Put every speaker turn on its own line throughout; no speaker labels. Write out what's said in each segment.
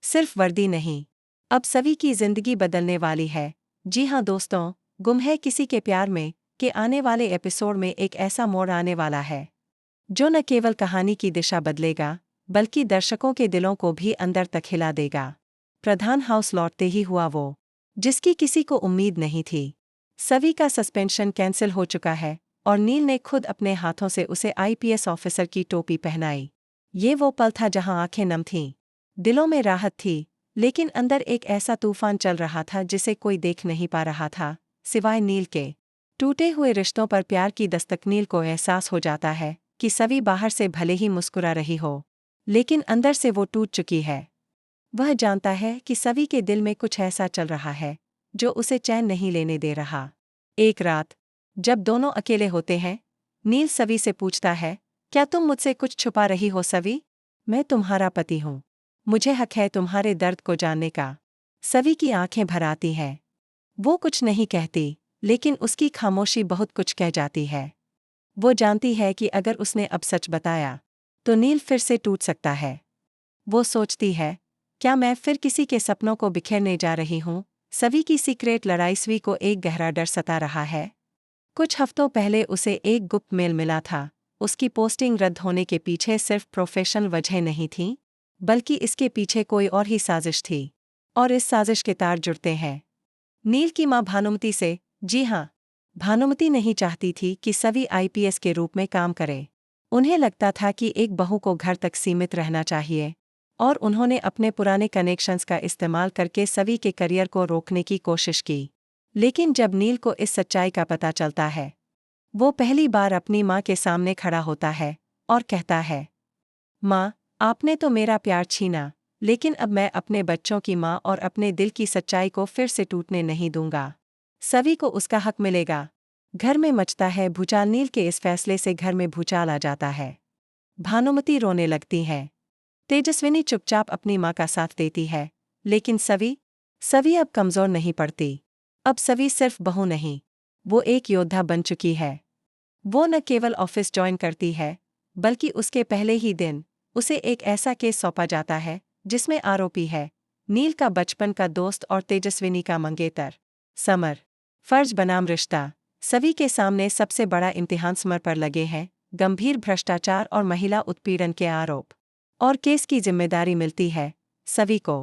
सिर्फ वर्दी नहीं, अब सभी की जिंदगी बदलने वाली है। जी हाँ दोस्तों, गुम है किसी के प्यार में के आने वाले एपिसोड में एक ऐसा मोड़ आने वाला है जो न केवल कहानी की दिशा बदलेगा बल्कि दर्शकों के दिलों को भी अंदर तक हिला देगा। प्रधान हाउस लौटते ही हुआ वो जिसकी किसी को उम्मीद नहीं थी। सभी का सस्पेंशन कैंसिल हो चुका है और नील ने खुद अपने हाथों से उसे आईपीएस ऑफिसर की टोपी पहनाई। ये वो पल था जहां आंखें नम थीं, दिलों में राहत थी, लेकिन अंदर एक ऐसा तूफान चल रहा था जिसे कोई देख नहीं पा रहा था सिवाय नील के। टूटे हुए रिश्तों पर प्यार की दस्तक। नील को एहसास हो जाता है कि सभी बाहर से भले ही मुस्कुरा रही हो, लेकिन अंदर से वो टूट चुकी है। वह जानता है कि सभी के दिल में कुछ ऐसा चल रहा है जो उसे चैन नहीं लेने दे रहा। एक रात जब दोनों अकेले होते हैं, नील सवी से पूछता है, क्या तुम मुझसे कुछ छुपा रही हो सवी? मैं तुम्हारा पति हूँ, मुझे हक है तुम्हारे दर्द को जानने का। सवी की आंखें भर आती हैं। वो कुछ नहीं कहती, लेकिन उसकी खामोशी बहुत कुछ कह जाती है। वो जानती है कि अगर उसने अब सच बताया तो नील फिर से टूट सकता है। वो सोचती है, क्या मैं फिर किसी के सपनों को बिखेरने जा रही हूँ? सवी की सीक्रेट लड़ाई। सवी को एक गहरा डर सता रहा है। कुछ हफ्तों पहले उसे एक गुप्त मेल मिला था। उसकी पोस्टिंग रद्द होने के पीछे सिर्फ प्रोफेशनल वजह नहीं थी, बल्कि इसके पीछे कोई और ही साजिश थी। और इस साजिश के तार जुड़ते हैं नील की मां भानुमति से। जी हाँ, भानुमति नहीं चाहती थी कि सवी आईपीएस के रूप में काम करे। उन्हें लगता था कि एक बहू को घर तक सीमित रहना चाहिए, और उन्होंने अपने पुराने कनेक्शंस का इस्तेमाल करके सवी के करियर को रोकने की कोशिश की। लेकिन जब नील को इस सच्चाई का पता चलता है, वो पहली बार अपनी माँ के सामने खड़ा होता है और कहता है, माँ, आपने तो मेरा प्यार छीना, लेकिन अब मैं अपने बच्चों की माँ और अपने दिल की सच्चाई को फिर से टूटने नहीं दूंगा। सभी को उसका हक मिलेगा। घर में मचता है भूचाल। नील के इस फैसले से घर में भूचाल आ जाता है। भानुमति रोने लगती है। तेजस्विनी चुपचाप अपनी माँ का साथ देती है, लेकिन सवी अब कमजोर नहीं पड़ती। अब सवी सिर्फ बहू नहीं, वो एक योद्धा बन चुकी है। वो न केवल ऑफिस ज्वाइन करती है, बल्कि उसके पहले ही दिन उसे एक ऐसा केस सौंपा जाता है जिसमें आरोपी है नील का बचपन का दोस्त और तेजस्विनी का मंगेतर समर। फर्ज बनाम रिश्ता। सभी के सामने सबसे बड़ा इम्तिहान समर पर लगे हैं। गंभीर भ्रष्टाचार और महिला उत्पीड़न के आरोप, और केस की जिम्मेदारी मिलती है सवी को।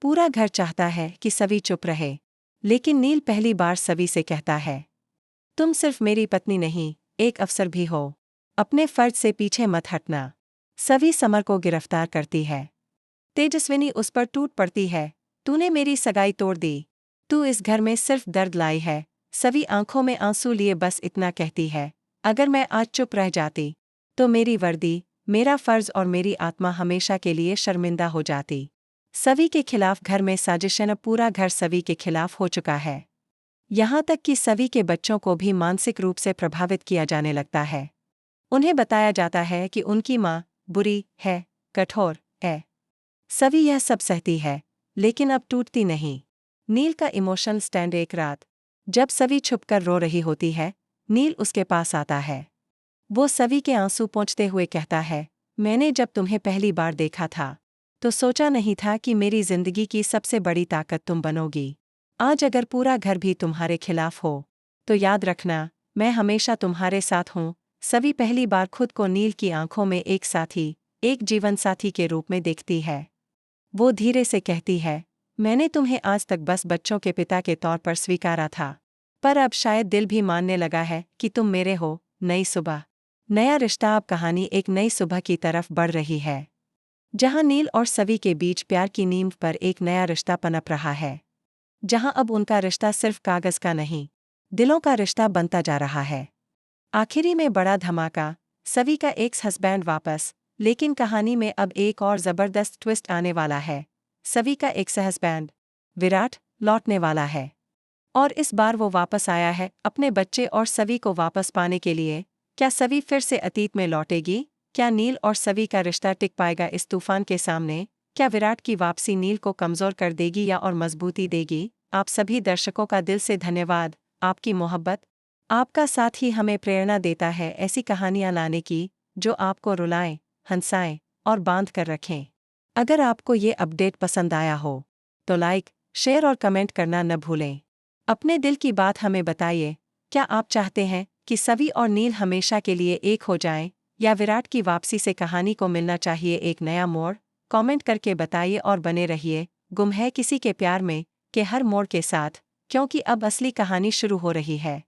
पूरा घर चाहता है कि सवी चुप रहे, लेकिन नील पहली बार सवी से कहता है, तुम सिर्फ मेरी पत्नी नहीं, एक अफसर भी हो। अपने फर्ज से पीछे मत हटना। सवी समर को गिरफ्तार करती है। तेजस्विनी उस पर टूट पड़ती है, तूने मेरी सगाई तोड़ दी, तू इस घर में सिर्फ दर्द लाई है। सवी आंखों में आंसू लिए बस इतना कहती है, अगर मैं आज चुप रह जाती तो मेरी वर्दी, मेरा फर्ज और मेरी आत्मा हमेशा के लिए शर्मिंदा हो जाती। सवी के खिलाफ घर में साजिशें। अब पूरा घर सवी के खिलाफ हो चुका है, यहाँ तक कि सवी के बच्चों को भी मानसिक रूप से प्रभावित किया जाने लगता है। उन्हें बताया जाता है कि उनकी माँ बुरी है, कठोर है। सवी यह सब सहती है, लेकिन अब टूटती नहीं। नील का इमोशनल स्टैंड। एक रात जब सवी छुपकर रो रही होती है, नील उसके पास आता है। वो सवी के आंसू पोंछते हुए कहता है, मैंने जब तुम्हें पहली बार देखा था तो सोचा नहीं था कि मेरी जिंदगी की सबसे बड़ी ताकत तुम बनोगी। आज अगर पूरा घर भी तुम्हारे खिलाफ हो तो याद रखना, मैं हमेशा तुम्हारे साथ हूँ। सवी पहली बार खुद को नील की आंखों में एक साथी, एक जीवन साथी के रूप में देखती है। वो धीरे से कहती है, मैंने तुम्हें आज तक बस बच्चों के पिता के तौर पर स्वीकारा था, पर अब शायद दिल भी मानने लगा है कि तुम मेरे हो। नई सुबह, नया रिश्ता। अब कहानी एक नई सुबह की तरफ बढ़ रही है, जहां नील और सवी के बीच प्यार की नींव पर एक नया रिश्ता पनप रहा है, जहां अब उनका रिश्ता सिर्फ कागज का नहीं, दिलों का रिश्ता बनता जा रहा है। आखिरी में बड़ा धमाका, सवी का एक्स हस्बैंड वापस। लेकिन कहानी में अब एक और जबरदस्त ट्विस्ट आने वाला है। सवी का एक्स हस्बैंड विराट लौटने वाला है, और इस बार वो वापस आया है अपने बच्चे और सवी को वापस पाने के लिए। क्या सवी फिर से अतीत में लौटेगी? क्या नील और सवी का रिश्ता टिक पाएगा इस तूफान के सामने? क्या विराट की वापसी नील को कमजोर कर देगी या और मजबूती देगी? आप सभी दर्शकों का दिल से धन्यवाद। आपकी मोहब्बत, आपका साथ ही हमें प्रेरणा देता है ऐसी कहानियां लाने की जो आपको रुलाएं, हंसाएं और बांध कर रखें। अगर आपको ये अपडेट पसंद आया हो तो लाइक, शेयर और कमेंट करना न भूलें। अपने दिल की बात हमें बताइए, क्या आप चाहते हैं कि सवी और नील हमेशा के लिए एक हो जाएं, या विराट की वापसी से कहानी को मिलना चाहिए एक नया मोड़? कमेंट करके बताइए और बने रहिए गुम है किसी के प्यार में के हर मोड़ के साथ, क्योंकि अब असली कहानी शुरू हो रही है।